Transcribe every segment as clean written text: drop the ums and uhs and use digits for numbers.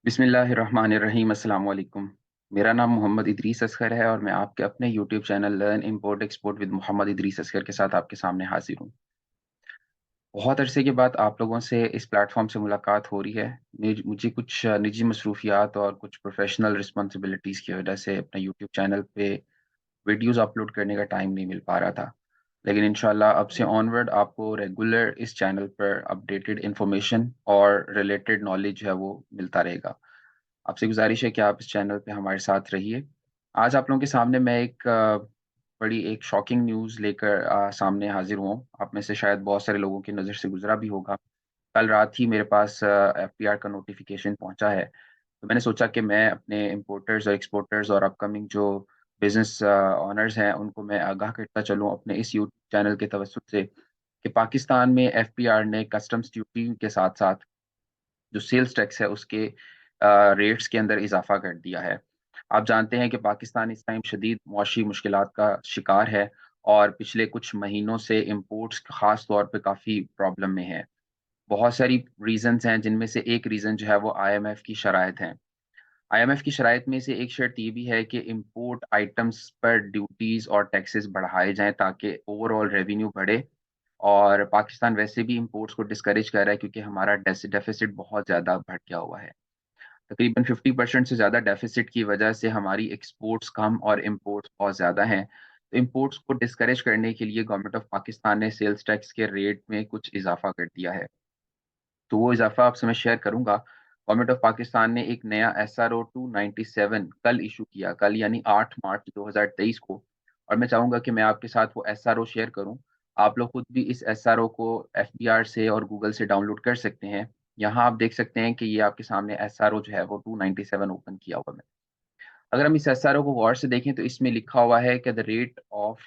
बिस्मिल्लाहिर्रहमानिर्रहीम। अस्सलाम वालेकुम। मेरा नाम मोहम्मद इदरीस असगर है और मैं आपके अपने YouTube channel learn import export with Mohammad Idris Asgar के साथ आपके सामने हाजिर हूँ। बहुत अरसे के बाद आप लोगों से इस प्लेटफॉर्म से मुलाकात हो रही है। मुझे कुछ निजी मसरूफियात और कुछ प्रोफेशनल रिस्पॉन्सिबिलिटीज़ की वजह से अपने यूट्यूब चैनल पे वीडियोज़ अपलोड करने का टाइम नहीं मिल पा रहा था। लेकिन इंशाल्लाह अब से ऑनवर्ड आपको रेगुलर इस चैनल पर अपडेटेड इन्फॉर्मेशन और रिलेटेड नॉलेज है वो मिलता रहेगा। आपसे गुज़ारिश है कि आप इस चैनल पे हमारे साथ रहिए। आज आप लोगों के सामने मैं बड़ी एक शॉकिंग न्यूज़ लेकर सामने हाज़िर हुआ हूँ। आप में से शायद बहुत सारे लोगों की नज़र से गुज़रा भी होगा। कल रात ही मेरे पास एफपीआर का नोटिफ़िकेशन पहुँचा है। तो मैंने सोचा कि मैं अपने इम्पोर्टर्स और एक्सपोर्टर्स और अपकमिंग जो बिज़नेस ओनर्स हैं, उनको मैं आगाह करता चलूँ अपने इस यूट्यूब चैनल के तवज्जुह से कि पाकिस्तान में एफपीआर ने कस्टम्स ड्यूटी के साथ-साथ जो सेल्स टैक्स है उसके रेट्स के अंदर इज़ाफ़ा कर दिया है। आप जानते हैं कि पाकिस्तान इस टाइम शदीद मुआशी मुश्किलात का शिकार है और पिछले कुछ महीनों से इम्पोर्ट्स ख़ास तौर पे काफ़ी प्रॉब्लम में है। बहुत सारी रीज़न्स हैं जिनमें से एक रीज़न जो है वो आईएमएफ की शराइत हैं। आईएमएफ की शराइत में से एक शर्त ये भी है कि इम्पोर्ट आइटम्स पर ड्यूटीज़ और टैक्सेस बढ़ाए जाएँ ताकि ओवरऑल रेवेन्यू बढ़े और पाकिस्तान वैसे भी इम्पोर्ट्स को डिस्करेज कर रहा है क्योंकि हमारा डेफ़िसिट बहुत ज़्यादा बढ़ गया हुआ है। तकरीबन 50% से ज़्यादा डेफ़िसिट की वजह से हमारी एक्सपोर्ट्स कम और इम्पोर्ट्स बहुत ज़्यादा हैं। तो इम्पोर्ट्स को डिस्करेज करने के लिए गवर्नमेंट ऑफ पाकिस्तान ने सेल्स टैक्स के रेट में कुछ इज़ाफ़ा कर दिया है। तो वो इज़ाफ़ा आपसे मैं शेयर करूँगा। गवर्नमेंट ऑफ पाकिस्तान ने एक नया एसआरओ 297 कल इश्यू किया, कल यानी 8 मार्च 2023 को और मैं चाहूँगा कि मैं आपके साथ वो एसआरओ शेयर करूँ। आप लोग खुद भी इस एसआरओ को एफबीआर से और गूगल से डाउनलोड कर सकते हैं। यहाँ आप देख सकते हैं कि ये आपके सामने एसआरओ जो है वो 297 ओपन किया हुआ है। अगर हम इस एसआरओ को गौर से देखें तो इसमें लिखा हुआ है कि the rate of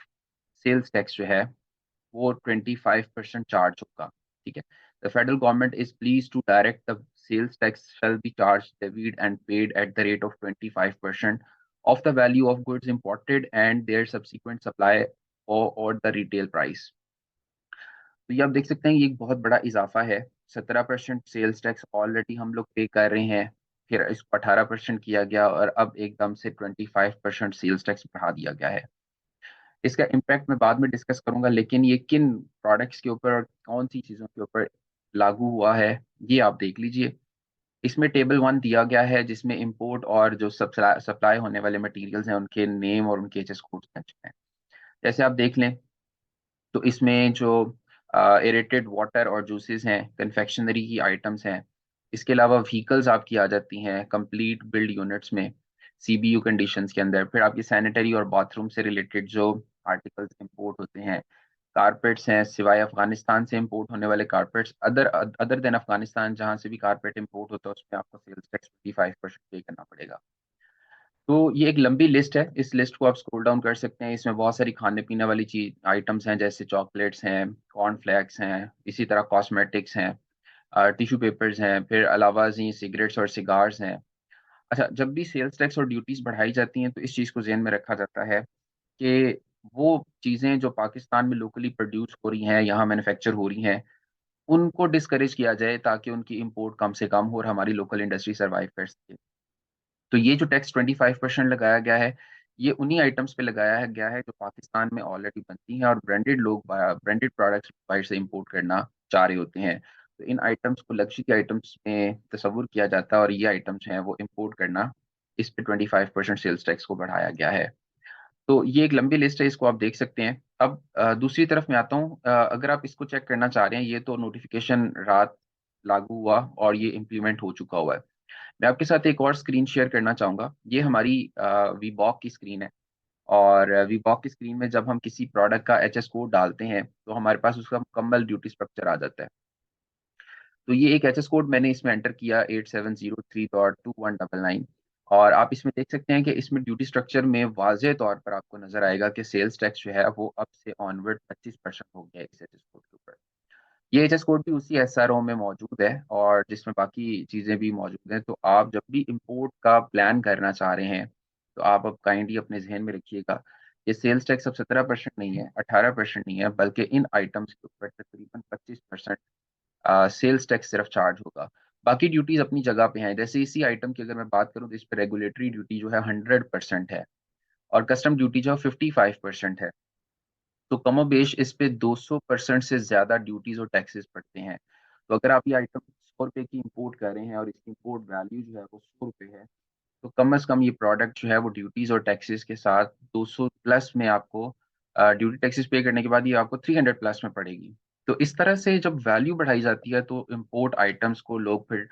sales tax जो है वो 25% चार्ज होगा, ठीक है? The federal government is pleased to direct the sales tax shall be charged, levied and paid at the rate of 25% of the value of goods imported and their subsequent supply or the retail price. तो ये आप देख सकते हैं ये एक बहुत बड़ा इज़ाफ़ा है। 17% सेल्स टैक्स ऑलरेडी हम लोग पे कर रहे हैं, फिर इसको 18% किया गया और अब एकदम से 25% सेल्स टैक्स बढ़ा दिया गया है। इसका इम्पैक्ट मैं बाद में डिस्कस करूँगा लेकिन ये किन प्रोडक्ट्स के ऊपर और कौन-सी चीज़ों के ऊपर लागू हुआ है, ये आप देख लीजिए। इसमें टेबल 1 दिया गया है जिसमें इम्पोर्ट और जो सप्लाई होने वाले मटेरियल्स हैं, उनके नेम और उनके एचएस कोड्स मेंशन हैं। जैसे आप देख लें तो इसमें जो एरेटेड वाटर और जूसेस हैं, कन्फेक्शनरी की आइटम्स हैं। इसके अलावा व्हीकल्स आपकी आ जाती हैं कंप्लीट बिल्ड यूनिट्स में, सीबीयू कंडीशंस के अंदर। फिर आपकी सैनिटरी और बाथरूम से रिलेटेड जो आर्टिकल्स इम्पोर्ट होते हैं, कारपेट्स हैं, सिवाय अफ़गानिस्तान से इम्पोर्ट होने वाले कारपेट्स, अदर देन अफ़गानिस्तान जहाँ से भी कारपेट इम्पोर्ट होता है, उसमें आपको सेल्स टैक्स 25% पे करना पड़ेगा। तो ये एक लंबी लिस्ट है, इस लिस्ट को आप स्क्रॉल डाउन कर सकते हैं, इसमें बहुत सारी खाने-पीने वाली आइटम्स हैं, जैसे चॉकलेट्स हैं, कॉर्नफ्लेक्स हैं, इसी तरह कॉस्मेटिक्स हैं, टिश्यू पेपर्स हैं, फिर अलावा ज़ी सिगरेट्स और सिगार्स हैं। अच्छा, जब भी सेल्स टैक्स और ड्यूटीज़ बढ़ाई जाती हैं, तो इस चीज़ को ज़हन में रखा जाता है कि वो चीज़ें जो पाकिस्तान में लोकली प्रोड्यूस हो रही हैं, यहाँ मैन्युफैक्चर हो रही हैं, उनको डिस्करेज किया जाए ताकि उनकी इम्पोर्ट कम से कम हो और हमारी लोकल इंडस्ट्री सर्वाइव कर सके। तो ये जो टैक्स 25% लगाया गया है, ये उन्हीं आइटम्स पे लगाया गया है जो पाकिस्तान में ऑलरेडी बनती हैं और ब्रांडेड प्रोडक्ट्स बाहर से इम्पोर्ट करना चाह रहे होते हैं। तो इन आइटम्स को लक्ज़री के आइटम्स में तस्वुर किया जाता है और ये आइटम्स हैं वो इम्पोर्ट करना, इस पे 25% सेल्स टैक्स को बढ़ाया गया है। तो ये एक लंबी लिस्ट है, इसको आप देख सकते हैं। अब दूसरी तरफ मैं आता हूँ, अगर आप इसको चेक करना चाह रहे हैं, ये तो नोटिफ़िकेशन रात लागू हुआ और ये इम्प्लीमेंट हो चुका हुआ है। मैं आपके साथ एक और स्क्रीन शेयर करना चाहूँगा। ये हमारी वीबॉक की स्क्रीन है और वीबॉक की स्क्रीन में जब हम किसी प्रोडक्ट का एचएस कोड डालते हैं, तो हमारे पास उसका मुकम्मल ड्यूटी स्ट्रक्चर आ जाता है। तो ये एक एचएस कोड मैंने इसमें एंटर किया 8703.2199 और आप इसमें देख सकते हैं कि इसमें ड्यूटी स्ट्रक्चर में वाज़ेह तौर पर आपको नज़र आएगा कि सेल्स टैक्स जो है वो अब से ऑनवर्ड 25% हो गया है इस एचएस कोड के ऊपर। ये एचएस कोड भी उसी एसआरओ में मौजूद है और जिसमें बाकी चीज़ें भी मौजूद हैं। तो आप जब भी इम्पोर्ट का प्लान करना चाह रहे हैं, तो आप अब काइंडली अपने ज़हन में रखिएगा, ये सेल्स टैक्स अब 17% नहीं है, 18% नहीं है, बल्कि इन आइटम्स के ऊपर तकरीबन 25% सेल्स टैक्स सिर्फ चार्ज होगा। बाकी ड्यूटीज़ अपनी जगह पे हैं। जैसे इसी आइटम की अगर मैं बात करूँ तो इस पे रेगुलेटरी ड्यूटी जो है 100% है और कस्टम ड्यूटी जो है 55% है। तो कमोबेश इस पे 200% से ज़्यादा ड्यूटीज़ और टैक्सेस पड़ते हैं। तो अगर आप ये आइटम ₹100 की इम्पोर्ट कर रहे हैं और इसकी इम्पोर्ट वैल्यू जो है वो ₹100 है, तो कम से कम ये प्रोडक्ट जो है वो ड्यूटीज़ और टैक्सेस के साथ 200 प्लस में आपको ड्यूटी टैक्सेस पे करने के बाद ये आपको 300 प्लस में पड़ेगी। तो इस तरह से जब वैल्यू बढ़ाई जाती है तो इम्पोर्ट आइटम्स को लोग फिर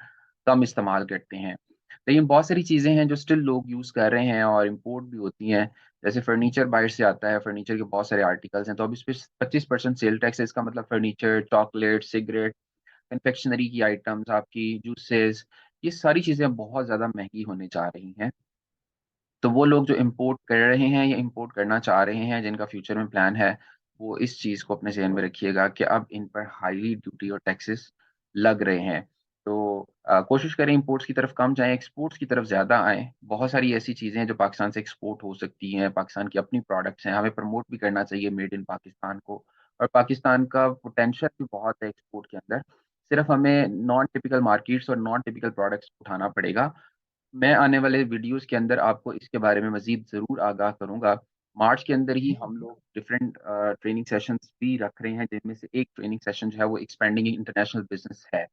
कम इस्तेमाल करते हैं। लेकिन बहुत सारी चीज़ें हैं जो स्टिल लोग यूज़ कर रहे हैं और इम्पोर्ट भी होती हैं। जैसे फर्नीचर बाहर से आता है, फर्नीचर के बहुत सारे आर्टिकल्स हैं, तो अब इस पे 25% सेल टैक्स है। इसका मतलब फर्नीचर, चॉकलेट, सिगरेट, कन्फेक्शनरी की आइटम्स, आपकी जूसेस, ये सारी चीज़ें बहुत ज़्यादा महँगी होने जा रही हैं। तो वो लोग जो इम्पोर्ट कर रहे हैं या इम्पोर्ट करना चाह रहे हैं, जिनका फ्यूचर में प्लान है, वो इस चीज़ को अपने ज़हन में रखिएगा कि अब इन पर हाईली ड्यूटी और टैक्सेस लग रहे हैं। तो कोशिश करें इम्पोर्ट्स की तरफ कम जाएँ, एक्सपोर्ट्स की तरफ ज़्यादा आएँ। बहुत सारी ऐसी चीज़ें हैं जो पाकिस्तान से एक्सपोर्ट हो सकती हैं, पाकिस्तान की अपनी प्रोडक्ट्स हैं, हमें प्रमोट भी करना चाहिए मेड इन पाकिस्तान को और पाकिस्तान का पोटेंशियल भी बहुत है एक्सपोर्ट के अंदर। सिर्फ़ हमें नॉन टिपिकल मार्केट्स और नॉन टिपिकल प्रोडक्ट्स उठाना पड़ेगा। मैं आने वाले वीडियोज़ के अंदर आपको इसके बारे में मज़ीद ज़रूर आगाह करूँगा। मार्च के अंदर ही हम लोग डिफरेंट ट्रेनिंग सेशंस भी रख रहे हैं, जिनमें से एक ट्रेनिंग सेशन जो है वो एक्सपेंडिंग इंटरनेशनल बिज़नेस है।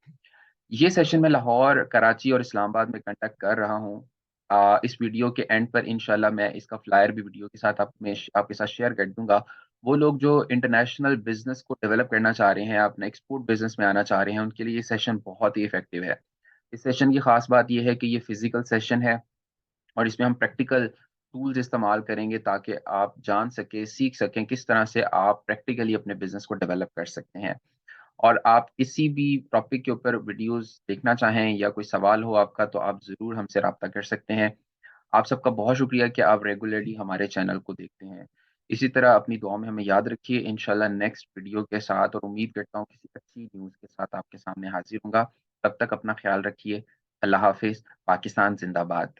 ये सेशन मैं लाहौर, कराची और इस्लामाबाद में कंडक्ट कर रहा हूँ। इस वीडियो के एंड पर इंशाल्लाह मैं इसका फ्लायर भी वीडियो के साथ आपके साथ शेयर कर दूँगा। वो लोग जो इंटरनेशनल बिज़नेस को डेवलप करना चाह रहे हैं, अपने एक्सपोर्ट बिज़नेस में आना चाह रहे हैं, उनके लिए ये सेशन बहुत ही इफ़ेक्टिव है। इस सेशन की ख़ास बात ये है कि ये फ़िज़िकल सेशन है और इसमें हम प्रैक्टिकल टूल्स इस्तेमाल करेंगे ताकि आप जान सकें, सीख सकें किस तरह से आप प्रैक्टिकली अपने बिज़नेस को डेवलप कर सकते हैं। और आप किसी भी टॉपिक के ऊपर वीडियोज़ देखना चाहें या कोई सवाल हो आपका तो आप ज़रूर हमसे राब्ता कर सकते हैं। आप सबका बहुत शुक्रिया कि आप रेगुलरली हमारे चैनल को देखते हैं। इसी तरह अपनी दुआ में हमें याद रखिए, इंशाल्लाह नेक्स्ट वीडियो के साथ और उम्मीद करता हूँ किसी अच्छी न्यूज़ के साथ आपके सामने हाज़िर होऊँगा। तब तक अपना ख़्याल रखिए। अल्लाह हाफ़िज़। पाकिस्तान ज़िंदाबाद।